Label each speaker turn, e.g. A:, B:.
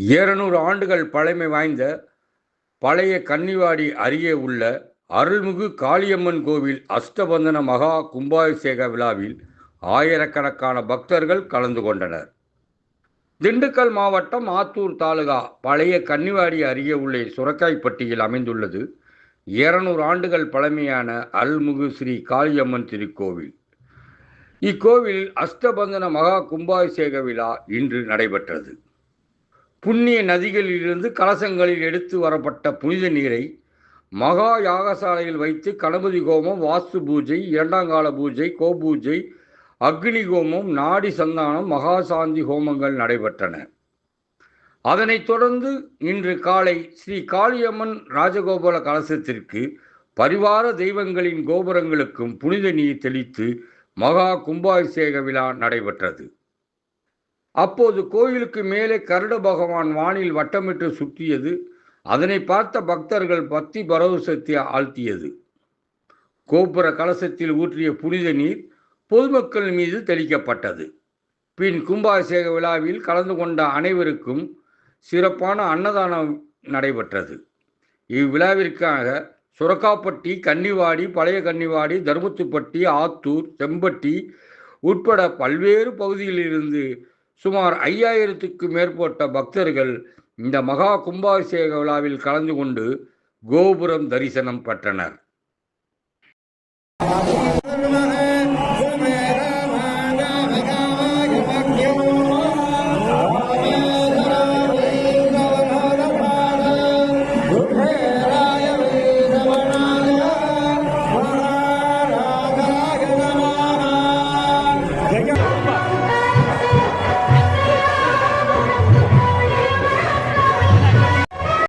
A: 200 ஆண்டுகள் பழமை வாய்ந்த பழைய கன்னிவாடி அருகே உள்ள அருள்மிகு காளியம்மன் கோவில் அஷ்டபந்தன மகா கும்பாபிஷேக விழாவில் ஆயிரக்கணக்கான பக்தர்கள் கலந்து கொண்டனர். திண்டுக்கல் மாவட்டம் ஆத்தூர் தாலுகா பழைய கன்னிவாடி அருகே உள்ள சுரக்காய்ப்பட்டியில் அமைந்துள்ளது 200 ஆண்டுகள் பழமையான அருள்மிகு ஸ்ரீ காளியம்மன் திருக்கோவில். இக்கோவிலில் அஷ்டபந்தன மகா கும்பாபிஷேக விழா இன்று நடைபெற்றது. புண்ணிய நதிகளிலிருந்து கலசங்களில் எடுத்து வரப்பட்ட புனித நீரை மகா யாகசாலையில் வைத்து கணபதி ஹோமம், வாஸ்து பூஜை, இரண்டாங்கால பூஜை, கோபூஜை, அக்னி ஹோமம், நாடி சந்தானம், மகாசாந்தி ஹோமங்கள் நடைபெற்றன. அதனைத் தொடர்ந்து இன்று காலை ஸ்ரீ காளியம்மன் ராஜகோபுர கலசத்திற்கு பரிவார தெய்வங்களின் கோபுரங்களுக்கும் புனித நீர் தெளித்து மகா கும்பாபிஷேக விழா நடைபெற்றது. அப்போது கோயிலுக்கு மேலே கருட பகவான் வானில் வட்டமிட்டு சுற்றியது. அதனை பார்த்த பக்தர்கள் பக்தி பரவசத்தை ஆழ்த்தியது. கோபுர கலசத்தில் ஊற்றிய புனித நீர் பொதுமக்கள் மீது தெளிக்கப்பட்டது. பின் கும்பாபிஷேக விழாவில் கலந்து கொண்ட அனைவருக்கும் சிறப்பான அன்னதானம் நடைபெற்றது. இவ்விழாவிற்காக சுரக்காப்பட்டி, கன்னிவாடி, பழைய கன்னிவாடி, தர்மத்துப்பட்டி, ஆத்தூர், செம்பட்டி உட்பட பல்வேறு பகுதிகளிலிருந்து சுமார் 5000க்கும் மேற்பட்ட பக்தர்கள் இந்த மகா கும்பாபிஷேக விழாவில் கலந்து கொண்டு கோபுரம் தரிசனம் பெற்றனர்.